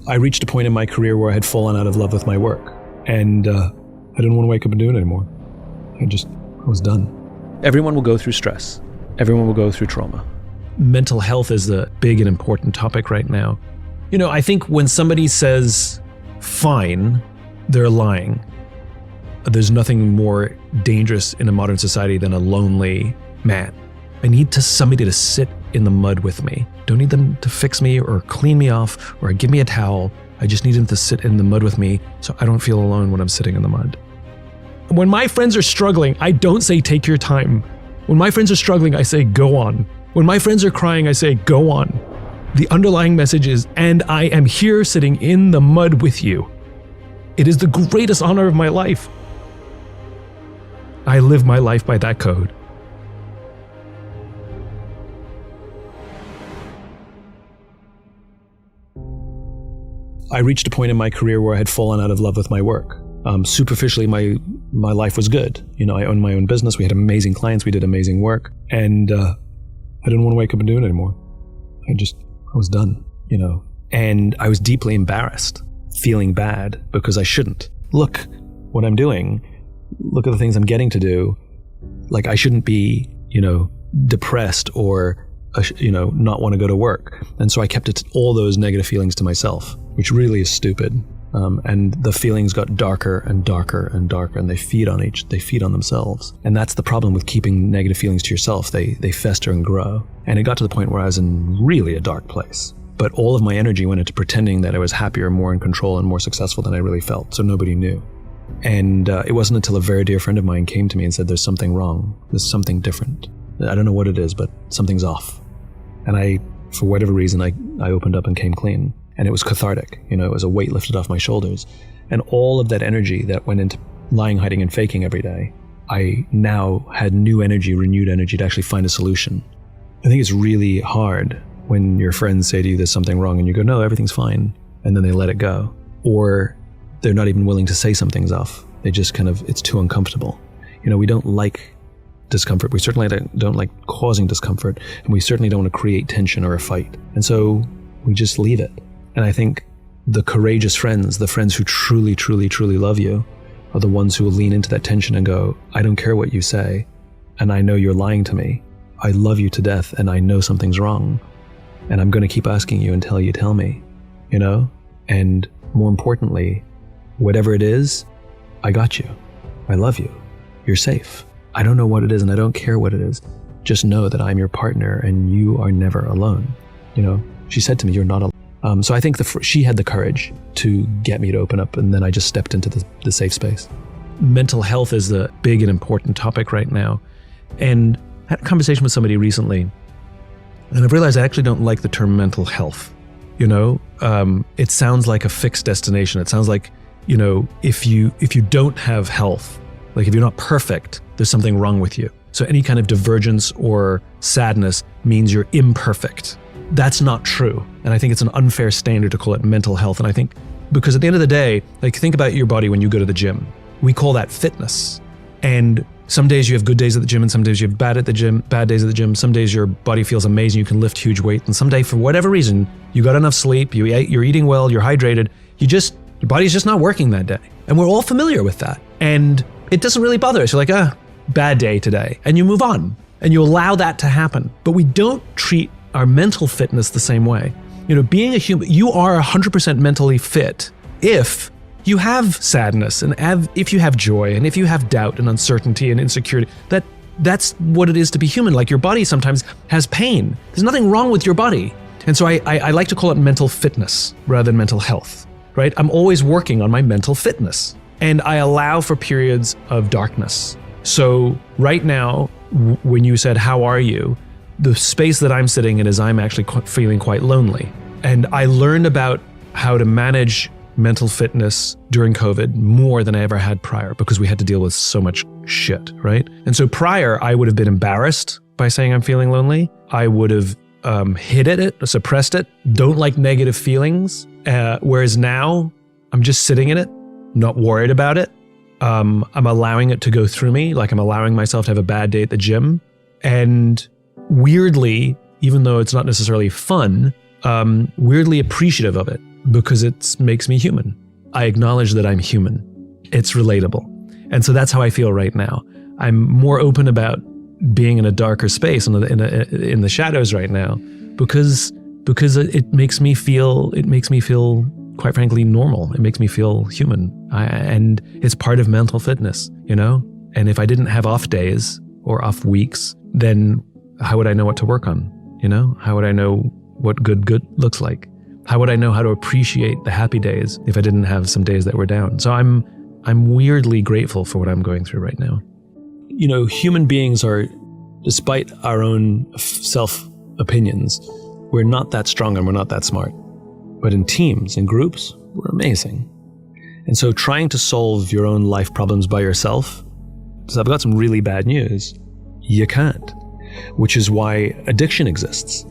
I reached a point in my career where I had fallen out of love with my work, and I didn't want to wake up and do it anymore. I was done. Everyone will go through stress. Everyone will go through trauma. Mental health is a big and important topic right now. You know, I think when somebody says, fine, they're lying. There's nothing more dangerous in a modern society than a lonely man. I need somebody to sit in the mud with me. Don't need them to fix me or clean me off or give me a towel. I just need them to sit in the mud with me so I don't feel alone when I'm sitting in the mud. When my friends are struggling, I don't say take your time. When my friends are struggling, I say go on. When my friends are crying, I say go on. The underlying message is, and I am here sitting in the mud with you. It is the greatest honor of my life. I live my life by that code. I reached a point in my career where I had fallen out of love with my work. Superficially, my life was good. You know, I owned my own business. We had amazing clients. We did amazing work. And I didn't want to wake up and do it anymore. I was done, you know. And I was deeply embarrassed, feeling bad because I shouldn't. Look what I'm doing. Look at the things I'm getting to do. Like, I shouldn't be, you know, depressed or, you know, not want to go to work. And so I kept all those negative feelings to myself, which really is stupid. And the feelings got darker and darker and darker, and they feed on themselves. And that's the problem with keeping negative feelings to yourself. They fester and grow. And it got to the point where I was in really a dark place. But all of my energy went into pretending that I was happier, more in control, and more successful than I really felt. So nobody knew. And it wasn't until a very dear friend of mine came to me and said, there's something wrong. There's something different. I don't know what it is, but something's off. And for whatever reason, I opened up and came clean. And it was cathartic. You know, it was a weight lifted off my shoulders. And all of that energy that went into lying, hiding, and faking every day, I now had new energy, renewed energy to actually find a solution. I think it's really hard when your friends say to you there's something wrong and you go, no, everything's fine. And then they let it go. Or they're not even willing to say something's off. They just it's too uncomfortable. You know, we don't like discomfort. We certainly don't like causing discomfort. And we certainly don't want to create tension or a fight. And so we just leave it. And I think the courageous friends, the friends who truly, truly, truly love you, are the ones who will lean into that tension and go, I don't care what you say, and I know you're lying to me. I love you to death, and I know something's wrong, and I'm going to keep asking you until you tell me, you know? And more importantly, whatever it is, I got you. I love you. You're safe. I don't know what it is, and I don't care what it is. Just know that I'm your partner, and you are never alone. You know, she said to me, you're not alone. So I think she had the courage to get me to open up, and then I just stepped into the safe space. Mental health is a big and important topic right now. And I had a conversation with somebody recently, and I've realized I actually don't like the term mental health. You know, it sounds like a fixed destination. It sounds like, you know, if you don't have health, like if you're not perfect, there's something wrong with you. So any kind of divergence or sadness means you're imperfect. That's not true. And I think it's an unfair standard to call it mental health. And I think because at the end of the day, like, think about your body when you go to the gym. We call that fitness. And some days you have good days at the gym, and some days you have bad days at the gym. Some days your body feels amazing, you can lift huge weight. And some day, for whatever reason, you got enough sleep, you're eating well, you're hydrated, your body's just not working that day. And we're all familiar with that. And it doesn't really bother us. You're like, bad day today. And you move on. And you allow that to happen. But we don't treat our mental fitness the same way. You know, being a human, you are 100% mentally fit if you have sadness, and if you have joy, and if you have doubt and uncertainty and insecurity. That's what it is to be human. Like, your body sometimes has pain. There's nothing wrong with your body. And so I like to call it mental fitness rather than mental health, right? I'm always working on my mental fitness, and I allow for periods of darkness. So right now, when you said, how are you? The space that I'm sitting in is I'm actually feeling quite lonely. And I learned about how to manage mental fitness during COVID more than I ever had prior, because we had to deal with so much shit, right? And so prior, I would have been embarrassed by saying I'm feeling lonely. I would have hid it, suppressed it, don't like negative feelings. Whereas now, I'm just sitting in it, not worried about it. I'm allowing it to go through me, like I'm allowing myself to have a bad day at the gym. And weirdly, even though it's not necessarily fun, weirdly appreciative of it. because it makes me human. I acknowledge that I'm human. It's relatable. And so that's how I feel right now. I'm more open about being in a darker space in the shadows right now because it makes me feel quite frankly normal. It makes me feel human. And it's part of mental fitness, you know? And if I didn't have off days or off weeks, then how would I know what to work on? You know, how would I know what good looks like? How would I know how to appreciate the happy days if I didn't have some days that were down? So I'm weirdly grateful for what I'm going through right now. You know, human beings are, despite our own self-opinions, we're not that strong and we're not that smart. But in teams, in groups, we're amazing. And so trying to solve your own life problems by yourself, so I've got some really bad news. You can't. Which is why addiction exists.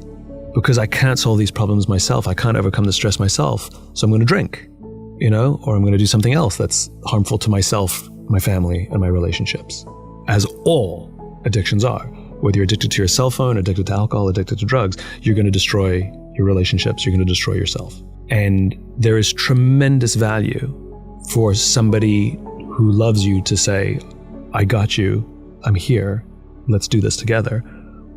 Because I can't solve these problems myself. I can't overcome the stress myself. So I'm going to drink, you know, or I'm going to do something else that's harmful to myself, my family, and my relationships. As all addictions are. Whether you're addicted to your cell phone, addicted to alcohol, addicted to drugs, you're going to destroy your relationships. You're going to destroy yourself. And there is tremendous value for somebody who loves you to say, I got you. I'm here. Let's do this together.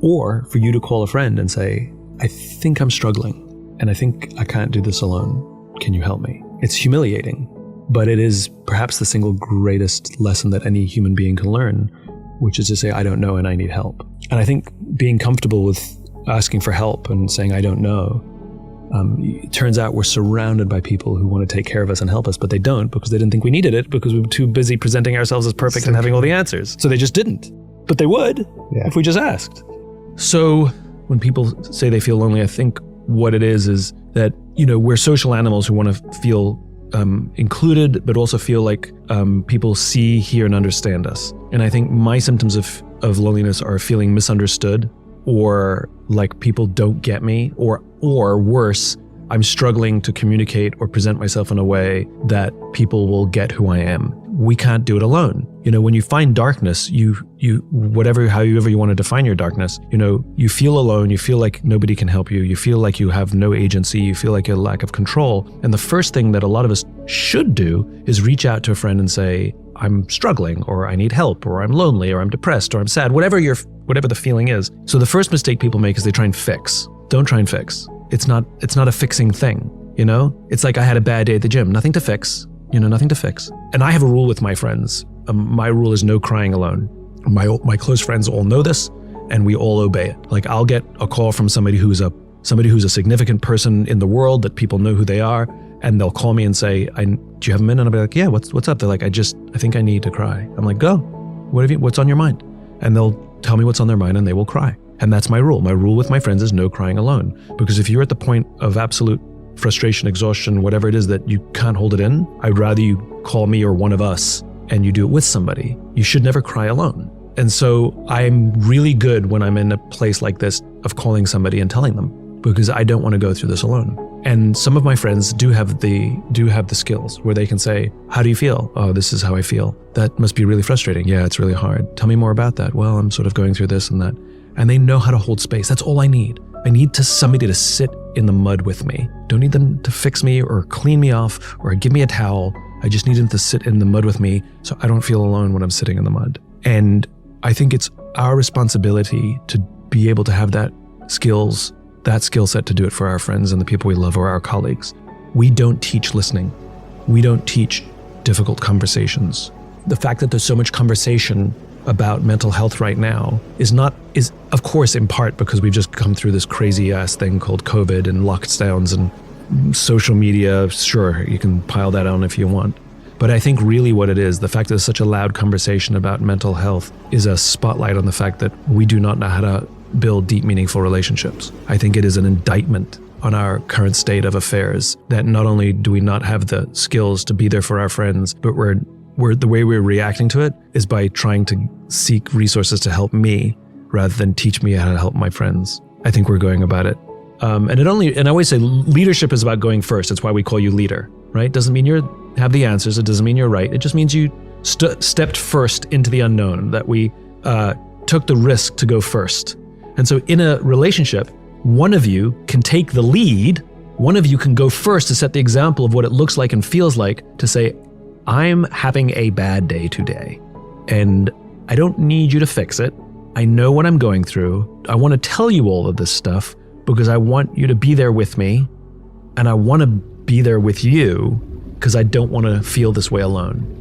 Or for you to call a friend and say, I think I'm struggling and I think I can't do this alone. Can you help me? It's humiliating, but it is perhaps the single greatest lesson that any human being can learn, which is to say, I don't know and I need help. And I think being comfortable with asking for help and saying, I don't know, it turns out we're surrounded by people who want to take care of us and help us, but they don't because they didn't think we needed it because we were too busy presenting ourselves as perfect and having all the answers. So they just didn't. But they would if we just asked. So when people say they feel lonely, I think what it is that, you know, we're social animals who want to feel included, but also feel like people see, hear, and understand us. And I think my symptoms of loneliness are feeling misunderstood, or like people don't get me, or worse, I'm struggling to communicate or present myself in a way that people will get who I am. We can't do it alone. You know, when you find darkness, however you want to define your darkness, you know, you feel alone, you feel like nobody can help you, you feel like you have no agency, you feel like a lack of control. And the first thing that a lot of us should do is reach out to a friend and say, I'm struggling, or I need help, or I'm lonely, or I'm depressed, or I'm sad, whatever the feeling is. So the first mistake people make is they try and fix. Don't try and fix. It's not a fixing thing, you know? It's like I had a bad day at the gym, nothing to fix. Nothing to fix. And I have a rule with my friends. My rule is no crying alone. My close friends all know this, and we all obey it. Like, I'll get a call from somebody who's a significant person in the world that people know who they are, and they'll call me and say, do you have a minute? And I'll be like, yeah, what's up? They're like, I think I need to cry. I'm like, go. What's on your mind? And they'll tell me what's on their mind, and they will cry. And that's my rule. My rule with my friends is no crying alone. Because if you're at the point of absolute frustration, exhaustion, whatever it is that you can't hold it in, I'd rather you call me or one of us and you do it with somebody. You should never cry alone. And so I'm really good when I'm in a place like this of calling somebody and telling them, because I don't want to go through this alone. And some of my friends do have the skills where they can say, how do you feel? Oh, this is how I feel. That must be really frustrating. Yeah, it's really hard. Tell me more about that. Well, I'm sort of going through this and that. And they know how to hold space. That's all I need. I need somebody to sit in the mud with me. Don't need them to fix me or clean me off or give me a towel. I just need them to sit in the mud with me so I don't feel alone when I'm sitting in the mud. And I think it's our responsibility to be able to have that skill set to do it for our friends and the people we love or our colleagues. We don't teach listening. We don't teach difficult conversations. The fact that there's so much conversation about mental health right now is of course in part because we've just come through this crazy ass thing called COVID and lockdowns and social media. Sure, you can pile that on if you want. But I think really what it is, the fact that there's such a loud conversation about mental health is a spotlight on the fact that we do not know how to build deep, meaningful relationships. I think it is an indictment on our current state of affairs that not only do we not have the skills to be there for our friends, but the way we're reacting to it is by trying to seek resources to help me rather than teach me how to help my friends. I think we're going about it. And I always say leadership is about going first. It's why we call you leader, right? Doesn't mean you have the answers. It doesn't mean you're right. It just means you stepped first into the unknown, that we took the risk to go first. And so in a relationship, one of you can take the lead one of you can go first to set the example of what it looks like and feels like to say, I'm having a bad day today, and I don't need you to fix it. I know what I'm going through. I want to tell you all of this stuff because I want you to be there with me, and I want to be there with you because I don't want to feel this way alone.